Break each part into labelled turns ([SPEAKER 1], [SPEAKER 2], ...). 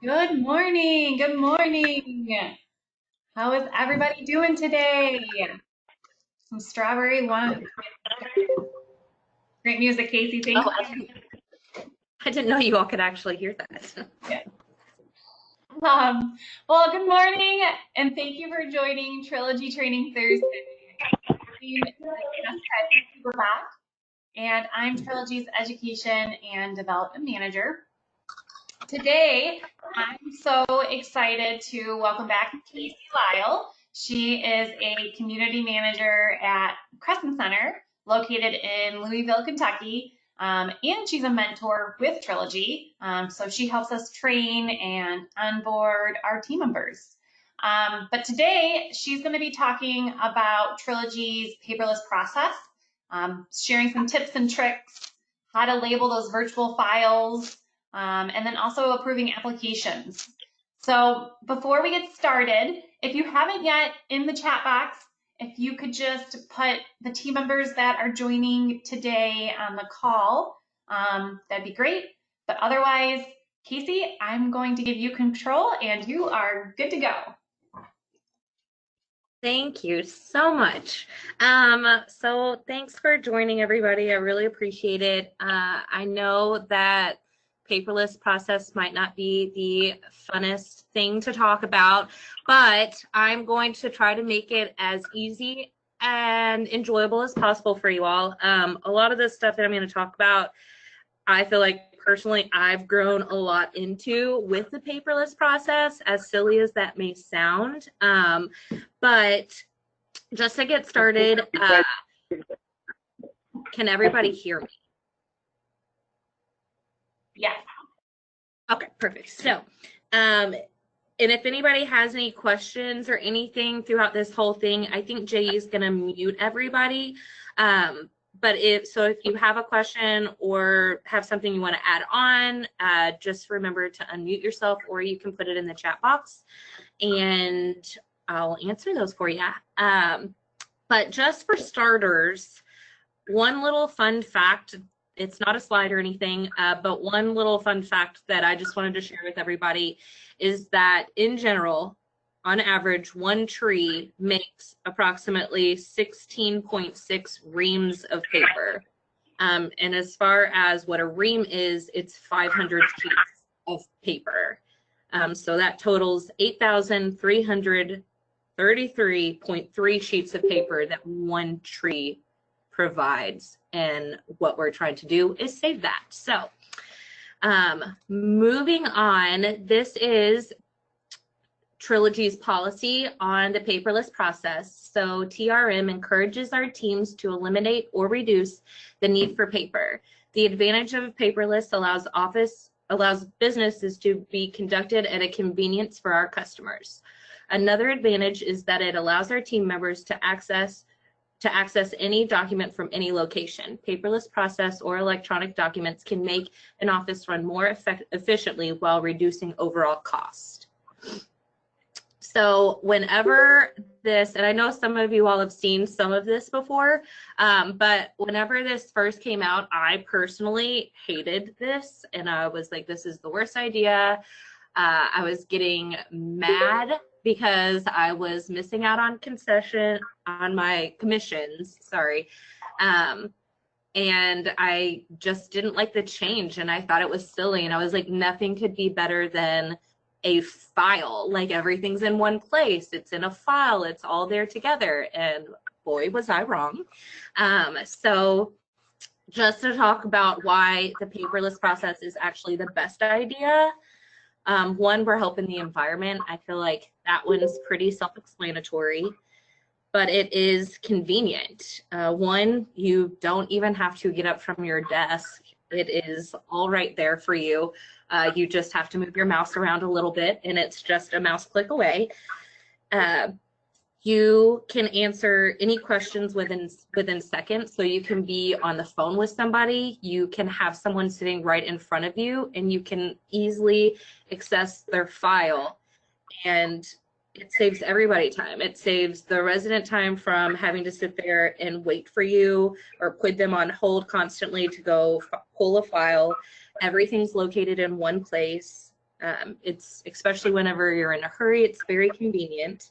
[SPEAKER 1] Good morning. Good morning. How is everybody doing today? Some strawberry one. Great music, Casey. Thank you.
[SPEAKER 2] I didn't know you all could actually hear that.
[SPEAKER 1] Yeah. Well, good morning, and thank you for joining Trilogy Training Thursday. My name is Jessica Back, and I'm Trilogy's Education and Development Manager. Today, I'm so excited to welcome back Casey Lyle. She is a community manager at Crescent Center, located in Louisville, Kentucky, and she's a mentor with Trilogy. So she helps us train and onboard our team members. But today, she's going to be talking about Trilogy's paperless process, sharing some tips and tricks, how to label those virtual files, and then also approving applications. So before we get started, if you haven't yet, in the chat box, if you could just put the team members that are joining today on the call, that'd be great. But otherwise, Casey, I'm going to give you control and you are good to go.
[SPEAKER 2] Thank you so much. So thanks for joining, everybody. I really appreciate it. I know that paperless process might not be the funnest thing to talk about, but I'm going to try to make it as easy and enjoyable as possible for you all. A lot of this stuff that I'm going to talk about, I feel like personally I've grown a lot into with the paperless process, as silly as that may sound. But just to get started, can everybody hear me?
[SPEAKER 1] Yes.
[SPEAKER 2] Okay, perfect. So, and if anybody has any questions or anything throughout this whole thing, I think Jay is going to mute everybody. But if you have a question or have something you want to add on, just remember to unmute yourself, or you can put it in the chat box and I'll answer those for you. But just for starters, one little fun fact, it's not a slide or anything, but one little fun fact that I just wanted to share with everybody is that in general, on average, one tree makes approximately 16.6 reams of paper. And as far as what a ream is, it's 500 sheets of paper. So that totals 8,333.3 sheets of paper that one tree provides. And what we're trying to do is save that. So moving on, this is Trilogy's policy on the paperless process. So TRM encourages our teams to eliminate or reduce the need for paper. The advantage of paperless allows businesses to be conducted at a convenience for our customers. Another advantage is that it allows our team members to access any document from any location. Paperless process or electronic documents can make an office run more efficiently while reducing overall cost. So whenever this, and I know some of you all have seen some of this before, but whenever this first came out, I personally hated this, and I was like, this is the worst idea. I was getting mad because I was missing out on my commissions, sorry. And I just didn't like the change, and I thought it was silly, and I was like, nothing could be better than a file. Like, everything's in one place, it's in a file, it's all there together, and boy was I wrong. So just to talk about why the paperless process is actually the best idea. One, we're helping the environment. I feel like that one's pretty self-explanatory, but it is convenient. One, you don't even have to get up from your desk. It is all right there for you. You just have to move your mouse around a little bit, and it's just a mouse click away. You can answer any questions within seconds. So you can be on the phone with somebody, you can have someone sitting right in front of you, and you can easily access their file. And it saves everybody time. It saves the resident time from having to sit there and wait for you or put them on hold constantly to go pull a file. Everything's located in one place. It's, especially whenever you're in a hurry, it's very convenient.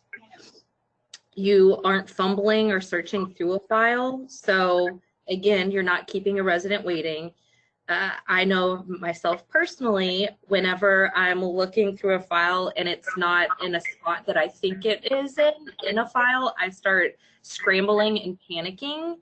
[SPEAKER 2] You aren't fumbling or searching through a file. So again, you're not keeping a resident waiting. I know myself personally, whenever I'm looking through a file and it's not in a spot that I think it is in a file, I start scrambling and panicking.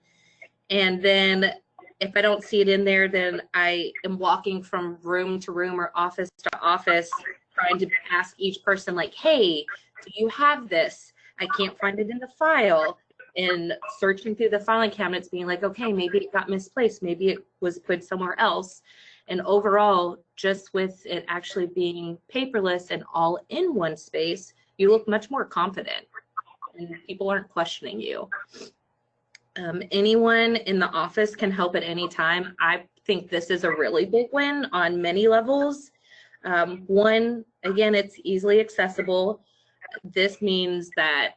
[SPEAKER 2] And then if I don't see it in there, then I am walking from room to room or office to office, trying to ask each person like, hey, do you have this? I can't find it in the file. And searching through the filing cabinets, being like, okay, maybe it got misplaced, maybe it was put somewhere else. And overall, just with it actually being paperless and all in one space, you look much more confident and people aren't questioning you. Anyone in the office can help at any time. I think this is a really big win on many levels. One, again, it's easily accessible. This means that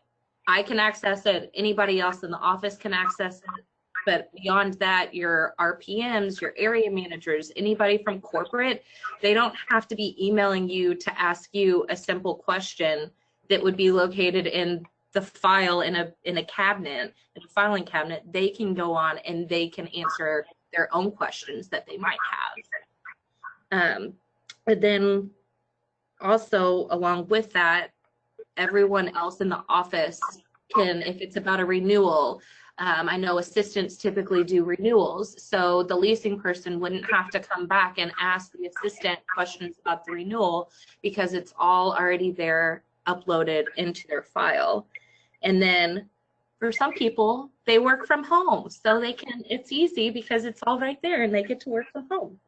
[SPEAKER 2] I can access it, anybody else in the office can access it, but beyond that, your RPMs, your area managers, anybody from corporate, they don't have to be emailing you to ask you a simple question that would be located in the file in a cabinet, in a filing cabinet. They can go on and they can answer their own questions that they might have. But then also along with that, everyone else in the office can, if it's about a renewal, I know assistants typically do renewals, so the leasing person wouldn't have to come back and ask the assistant questions about the renewal because it's all already there uploaded into their file. And then for some people, they work from home, so they can, it's easy because it's all right there and they get to work from home.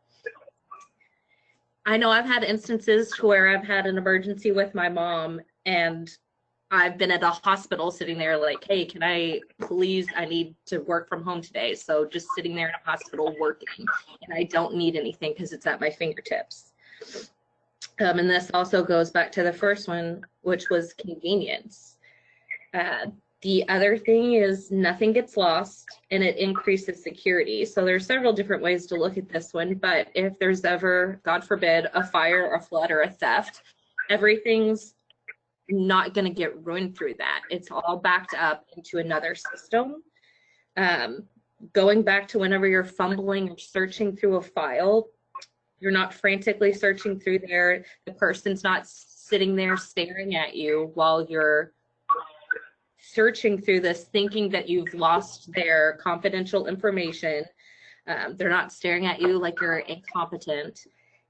[SPEAKER 2] I know I've had instances where I've had an emergency with my mom and I've been at a hospital sitting there like, hey, can I please, I need to work from home today. So just sitting there in a hospital working and I don't need anything because it's at my fingertips. And this also goes back to the first one, which was convenience. The other thing is nothing gets lost and it increases security. So there's several different ways to look at this one, but if there's ever, God forbid, a fire, a flood, or a theft, everything's not going to get ruined through that. It's all backed up into another system. Going back to whenever you're fumbling or searching through a file, you're not frantically searching through there. The person's not sitting there staring at you while you're searching through this thinking that you've lost their confidential information. They're not staring at you like you're incompetent.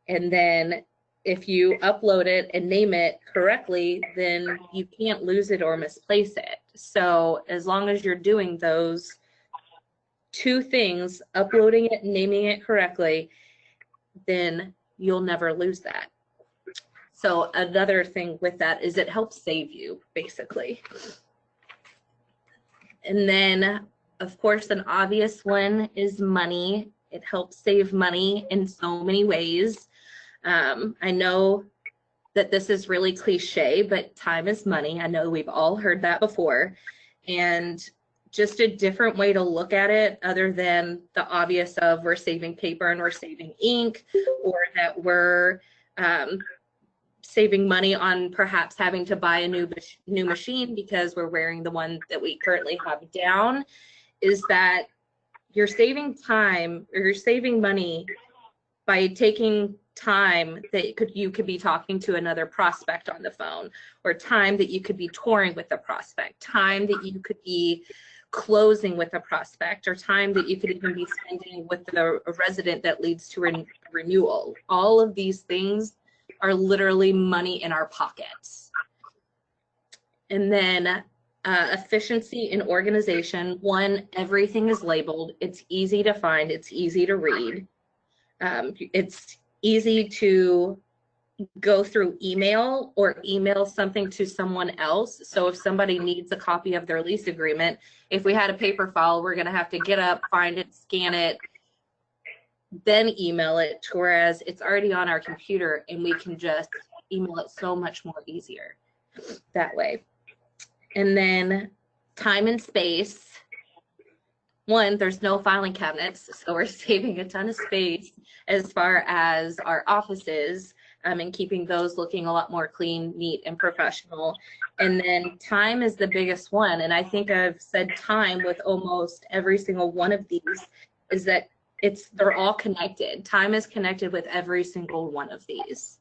[SPEAKER 2] And then if you upload it and name it correctly, then you can't lose it or misplace it. So as long as you're doing those two things, uploading it and naming it correctly, then you'll never lose that. So another thing with that is it helps save you, basically. And then, of course, an obvious one is money. It helps save money in so many ways. I know that this is really cliche, but time is money. I know we've all heard that before. And just a different way to look at it, other than the obvious of we're saving paper and we're saving ink, or that we're saving money on perhaps having to buy a new machine because we're wearing the one that we currently have down, is that you're saving time or you're saving money by taking time that you could be talking to another prospect on the phone, or time that you could be touring with a prospect, time that you could be closing with a prospect, or time that you could even be spending with a resident that leads to a renewal. All of these things are literally money in our pockets. And then efficiency in organization. One, everything is labeled. It's easy to find. It's easy to read. It's easy to go through email or email something to someone else. So if somebody needs a copy of their lease agreement, if we had a paper file, we're going to have to get up, find it, scan it, then email it, whereas it's already on our computer and we can just email it so much more easier. that way. And then time and space. One, there's no filing cabinets, so we're saving a ton of space as far as our offices, and keeping those looking a lot more clean, neat, and professional. And then time is the biggest one. And I think I've said time with almost every single one of these, is that they're all connected. Time is connected with every single one of these.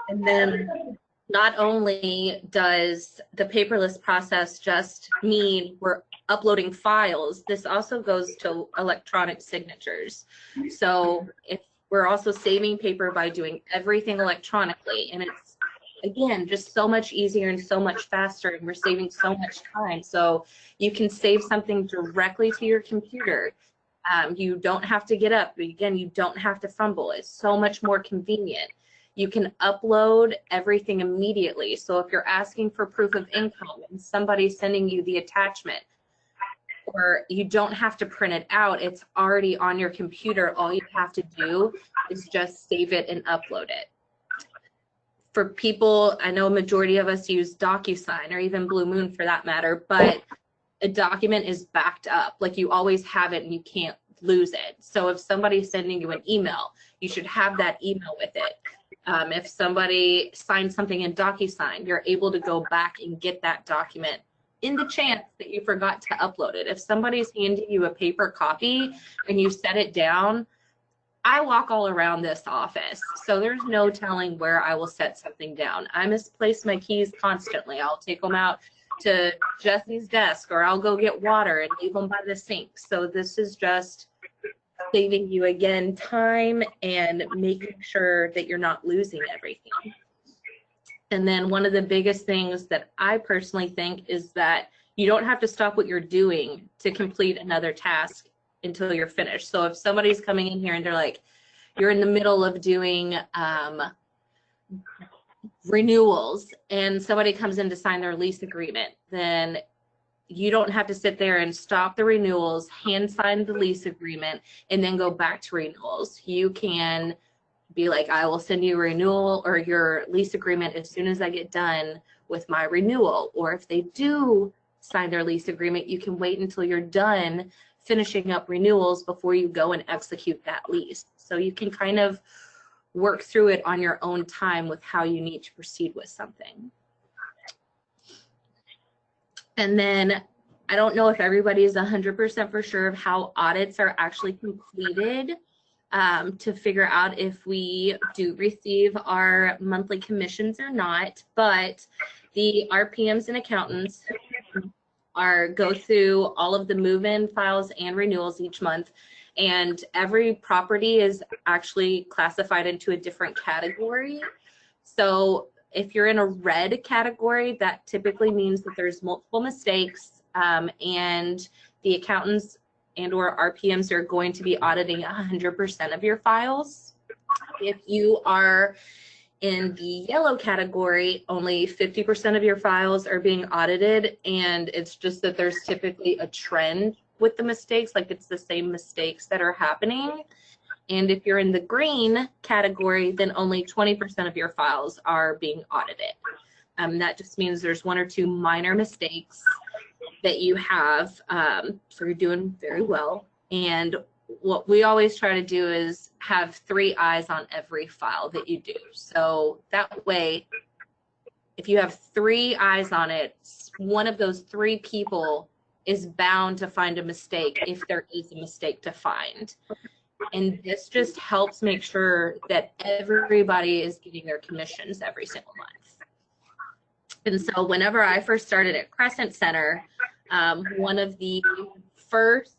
[SPEAKER 2] And then not only does the paperless process just mean we're uploading files, this also goes to electronic signatures. So if we're also saving paper by doing everything electronically, and it's, again, just so much easier and so much faster, and we're saving so much time. So you can save something directly to your computer. You don't have to get up. Again, you don't have to fumble. It's so much more convenient. You can upload everything immediately. So if you're asking for proof of income and somebody's sending you the attachment, or you don't have to print it out, it's already on your computer. All you have to do is just save it and upload it. For people, I know a majority of us use DocuSign or even Blue Moon for that matter, but a document is backed up. Like, you always have it and you can't lose it. So if somebody's sending you an email, you should have that email with it. If somebody signs something in DocuSign, you're able to go back and get that document in the chance that you forgot to upload it. If somebody's handing you a paper copy and you set it down, I walk all around this office, so there's no telling where I will set something down. I misplace my keys constantly. I'll take them out to Jesse's desk, or I'll go get water and leave them by the sink. So this is just saving you, again, time and making sure that you're not losing everything. And then one of the biggest things that I personally think is that you don't have to stop what you're doing to complete another task until you're finished. So if somebody's coming in here and they're like, you're in the middle of doing renewals, and somebody comes in to sign their lease agreement, then you don't have to sit there and stop the renewals, hand sign the lease agreement, and then go back to renewals. You can be like, I will send you a renewal or your lease agreement as soon as I get done with my renewal. Or if they do sign their lease agreement, you can wait until you're done finishing up renewals before you go and execute that lease. So you can kind of work through it on your own time with how you need to proceed with something. And then I don't know if everybody is 100% for sure of how audits are actually completed, to figure out if we do receive our monthly commissions or not, but the RPMs and accountants go through all of the move-in files and renewals each month, and every property is actually classified into a different category. So if you're in a red category, that typically means that there's multiple mistakes, and the accountants and or RPMs are going to be auditing 100% of your files. If you are in the yellow category, only 50% of your files are being audited, and it's just that there's typically a trend with the mistakes, like it's the same mistakes that are happening. And if you're in the green category, then only 20% of your files are being audited. That just means there's one or two minor mistakes that you have, so you're doing very well. And what we always try to do is have 3 eyes on every file that you do. So that way, if you have 3 eyes on it, one of those 3 people is bound to find a mistake if there is a mistake to find. And this just helps make sure that everybody is getting their commissions every single month. And so whenever I first started at Crescent Center, one of the first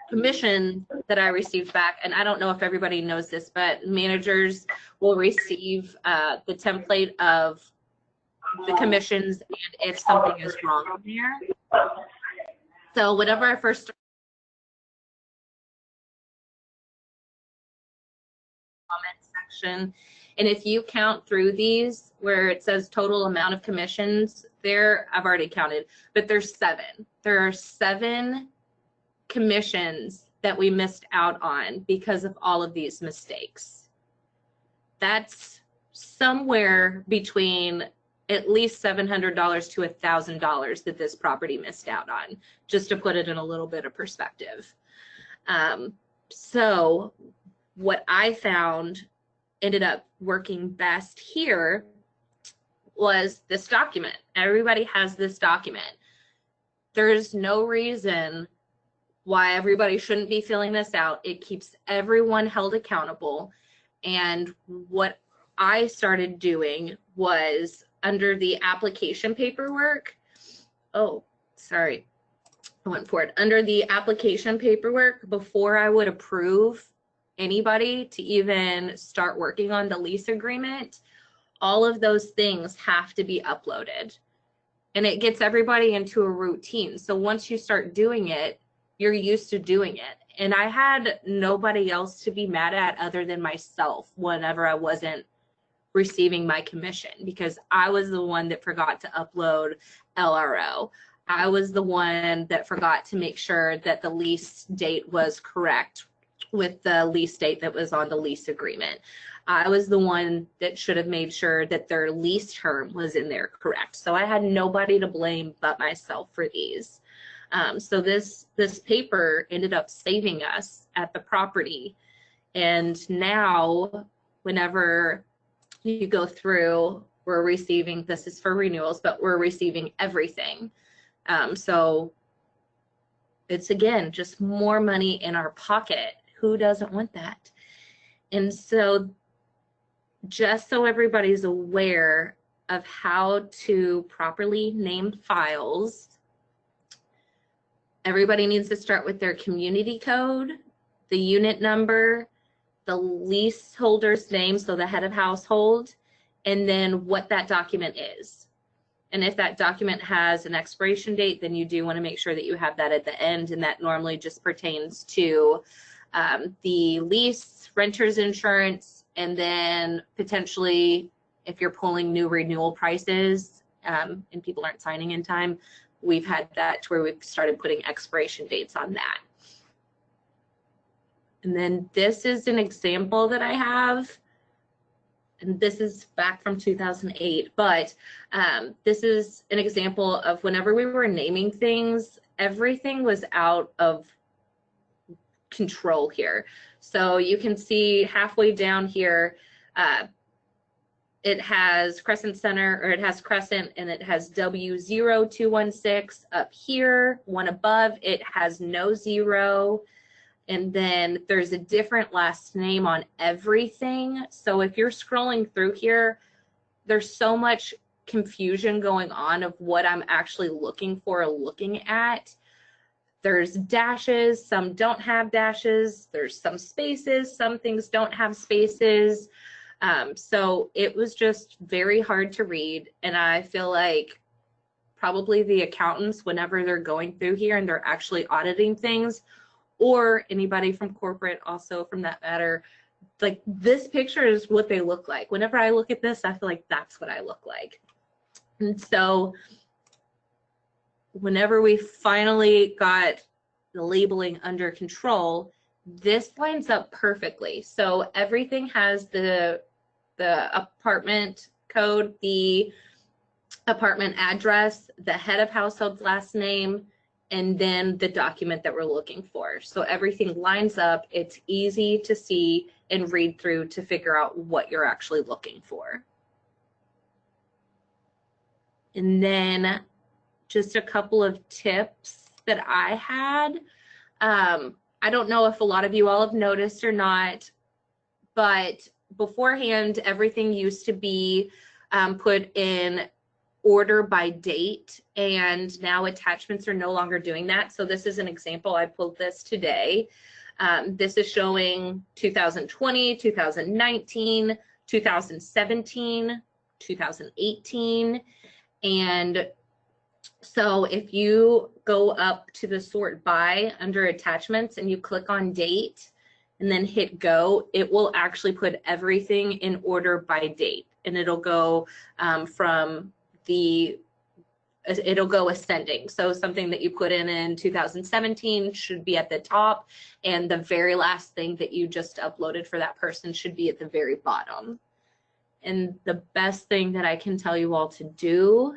[SPEAKER 2] commission that I received back, and I don't know if everybody knows this, but managers will receive the template of the commissions and if something is wrong there. So whenever I first started, comment section, and if you count through these where it says total amount of commissions, I've already counted, but there's 7. There are 7 commissions that we missed out on because of all of these mistakes. that's somewhere between at least $700 to $1,000 that this property missed out on, just to put it in a little bit of perspective. So what I found ended up working best here was this document. Everybody has this document. There's no reason why everybody shouldn't be filling this out. It keeps everyone held accountable. And what I started doing was under the application paperwork. Oh, sorry, I went for it. Under the application paperwork, before I would approve anybody to even start working on the lease agreement, all of those things have to be uploaded. And it gets everybody into a routine. So once you start doing it, you're used to doing it. And I had nobody else to be mad at other than myself whenever I wasn't receiving my commission, because I was the one that forgot to upload LRO. I was the one that forgot to make sure that the lease date was correct with the lease date that was on the lease agreement. I was the one that should have made sure that their lease term was in there correct. So I had nobody to blame but myself for these. So this paper ended up saving us at the property. And now whenever you go through, we're receiving, this is for renewals, but we're receiving everything. So it's, again, just more money in our pocket. Who doesn't want that? And so just so everybody's aware of how to properly name files, everybody needs to start with their community code, the unit number, the leaseholder's name, so the head of household, and then what that document is. And if that document has an expiration date, then you do want to make sure that you have that at the end, and that normally just pertains to the lease, renter's insurance, and then potentially if you're pulling new renewal prices and people aren't signing in time, we've had that to where we've started putting expiration dates on that. And then this is an example that I have, and this is back from 2008, but this is an example of whenever we were naming things, everything was out of control here. So you can see halfway down here, it has Crescent Center, or it has Crescent, and it has W0216 up here. One above, it has no zero. And then there's a different last name on everything. So if you're scrolling through here, there's so much confusion going on of what I'm actually looking for or looking at. There's dashes, some don't have dashes. There's some spaces, some things don't have spaces. So it was just very hard to read. And I feel like probably the accountants, whenever they're going through here and they're actually auditing things, or anybody from corporate also from that matter, like this picture is what they look like. Whenever I look at this, I feel like that's what I look like. And so whenever we finally got the labeling under control, this lines up perfectly. So everything has the apartment code, the apartment address, the head of household's last name, and then the document that we're looking for. So everything lines up. It's easy to see and read through to figure out what you're actually looking for. And then just a couple of tips that I had. I don't know if a lot of you all have noticed or not, but beforehand, everything used to be put in order by date, and now attachments are no longer doing that. So this is an example. I pulled this today. This is showing 2020, 2019, 2017, 2018. And so if you go up to the sort by under attachments and you click on date and then hit go, it will actually put everything in order by date, and it'll go it'll go ascending. So something that you put in 2017 should be at the top, and the very last thing that you just uploaded for that person should be at the very bottom. And the best thing that I can tell you all to do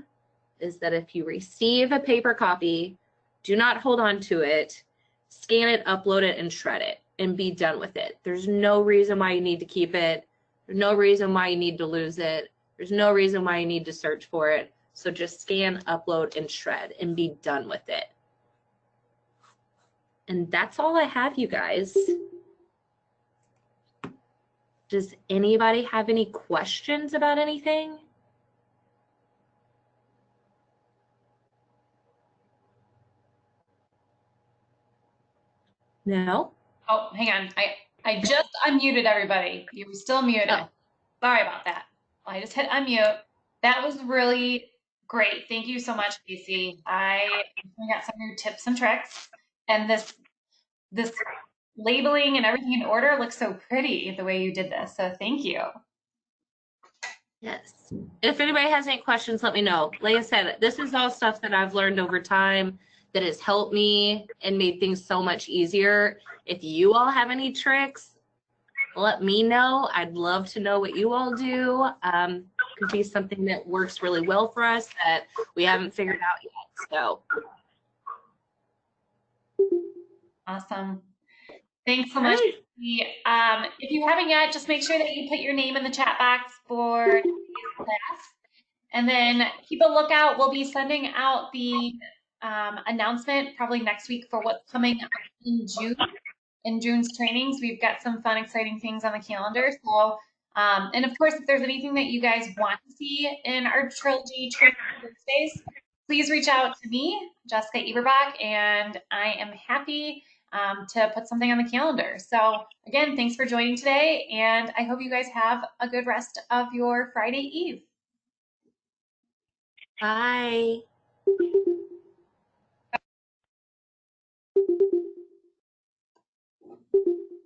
[SPEAKER 2] is that if you receive a paper copy, do not hold on to it, scan it, upload it, and shred it, and be done with it. There's no reason why you need to keep it. There's no reason why you need to lose it. There's no reason why you need to search for it. So just scan, upload, and shred, and be done with it. And that's all I have, you guys. Does anybody have any questions about anything? No?
[SPEAKER 1] Oh, hang on. I just unmuted everybody. You were still muted.
[SPEAKER 2] Oh.
[SPEAKER 1] Sorry about that. I just hit unmute. That was really great. Thank you so much, Casey. I got some new tips and tricks. And this labeling and everything in order looks so pretty the way you did this. So thank you.
[SPEAKER 2] Yes. If anybody has any questions, let me know. Like I said, this is all stuff that I've learned over time that has helped me and made things so much easier. If you all have any tricks, let me know. I'd love to know what you all do. Could be something that works really well for us that we haven't figured out yet. So.
[SPEAKER 1] Awesome. Thanks so much. If you haven't yet, just make sure that you put your name in the chat box for today's class. And then keep a lookout. We'll be sending out the announcement probably next week for what's coming up in June. In June's trainings, we've got some fun, exciting things on the calendar. So, and of course, if there's anything that you guys want to see in our Trilogy training space, please reach out to me, Jessica Eberbach, and I am happy to put something on the calendar. So again, thanks for joining today, and I hope you guys have a good rest of your Friday Eve.
[SPEAKER 2] Bye.